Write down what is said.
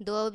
2